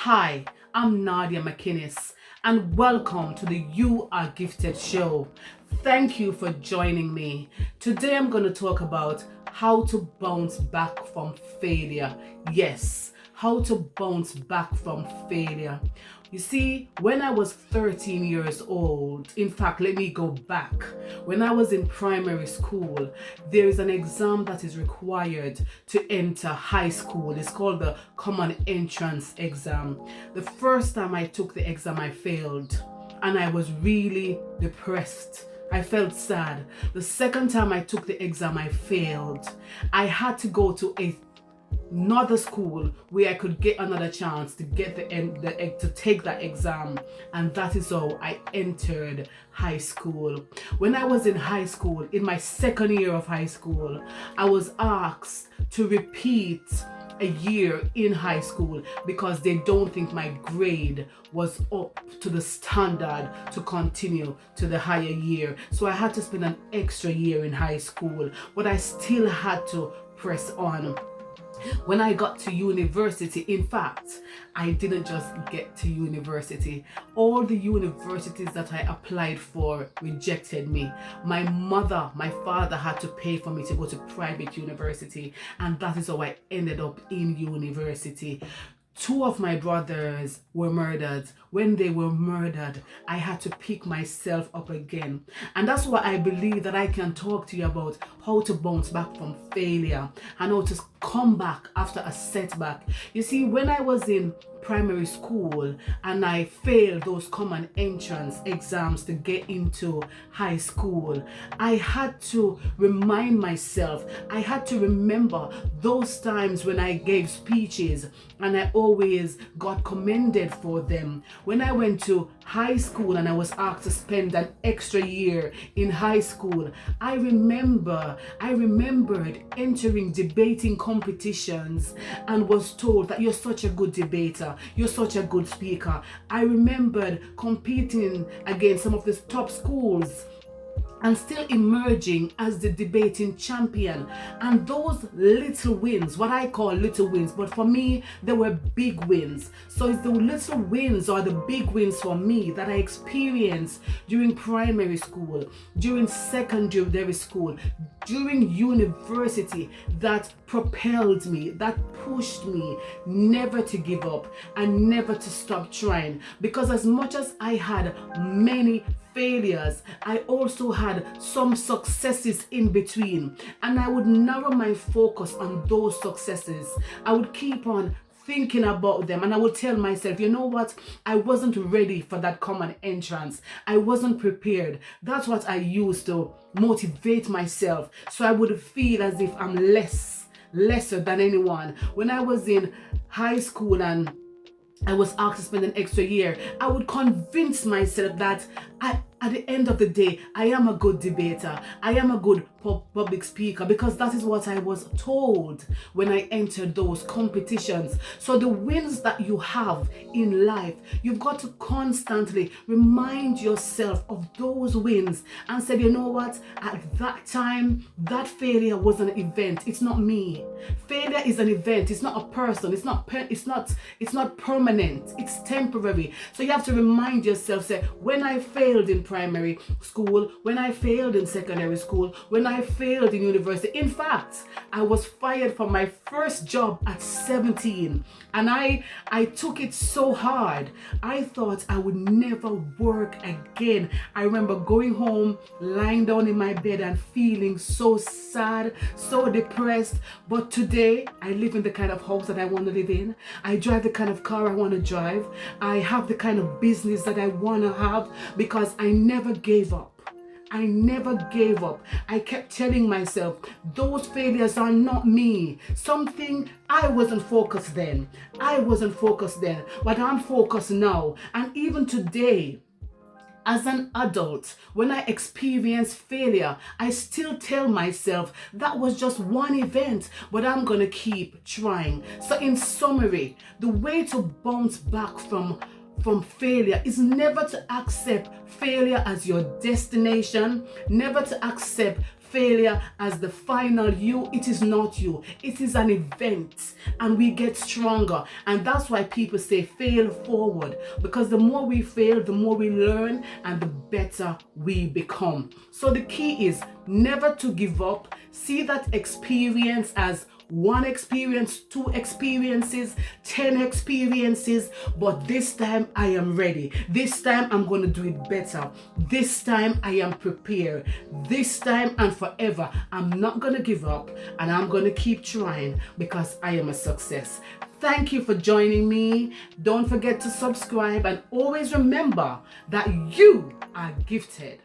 Hi, I'm Nadia McInnis, and welcome to the You Are Gifted show. Thank you for joining me. Today I'm going to talk about how to bounce back from failure. Yes, how to bounce back from failure. You see, when I was 13 years old, in fact, let me go back. When I was in primary school, there is an exam that is required to enter high school. It's called the Common Entrance Exam. The first time I took the exam, I failed, and I was really depressed. I felt sad. The second time I took the exam, I failed. I had to go to another school where I could get another chance to get to take that exam, and that is how I entered high school. When I was in high school, in my second year of high school, I was asked to repeat a year in high school because they don't think my grade was up to the standard to continue to the higher year. So I had to spend an extra year in high school, but I still had to press on. When I got to university, in fact, I didn't just get to university. All the universities that I applied for rejected me. My father had to pay for me to go to private university, and that is how I ended up in university. Two of my brothers were murdered. When they were murdered, I had to pick myself up again. And that's why I believe that I can talk to you about how to bounce back from failure and how to come back after a setback. You see, when I was in primary school and I failed those common entrance exams to get into high school, I had to remind myself, I had to remember those times when I gave speeches and I always got commended for them. When I went to high school and I was asked to spend an extra year in high school, I remembered entering debating competitions and was told that you're such a good debater, you're such a good speaker. I remembered competing against some of the top schools and still emerging as the debating champion. And those little wins, what I call little wins, but for me, they were big wins. So it's the little wins or the big wins for me that I experienced during primary school, during secondary school, during university that propelled me, that pushed me never to give up and never to stop trying. Because as much as I had many failures, I also had some successes in between, and I would narrow my focus on those successes. I would keep on thinking about them, and I would tell myself, you know what, I wasn't ready for that common entrance. I wasn't prepared. That's what I used to motivate myself, so I would feel as if I'm lesser than anyone. When I was in high school and I was asked to spend an extra year, I would convince myself that at the end of the day, I am a good debater. I am a good public speaker, because that is what I was told when I entered those competitions. So the wins that you have in life, you've got to constantly remind yourself of those wins and say, you know what, at that time, that failure was an event. It's not me. Failure is an event. It's not a person. It's not permanent. It's temporary. So you have to remind yourself, say, when I failed in primary school, when I failed in secondary school, when I failed in university. In fact, I was fired from my first job at 17, and I took it so hard. I thought I would never work again. I remember going home, lying down in my bed and feeling so sad, so depressed. But today, I live in the kind of house that I want to live in. I drive the kind of car I want to drive. I have the kind of business that I want to have, because I never gave up. I never gave up. I kept telling myself, those failures are not me. I wasn't focused then. But I'm focused now. And even today, as an adult, when I experience failure, I still tell myself that was just one event, but I'm going to keep trying. So in summary, the way to bounce back from failure is never to accept failure as your destination, never to accept failure as the final you. It is not you. It is an event, and we get stronger. And that's why people say fail forward, because the more we fail, the more we learn and the better we become. So the key is never to give up. See that experience as one experience, 2 experiences, 10 experiences, but this time I am ready. This time I'm going to do it better. This time I am prepared. This time and forever, I'm not going to give up, and I'm going to keep trying because I am a success. Thank you for joining me. Don't forget to subscribe, and always remember that you are gifted.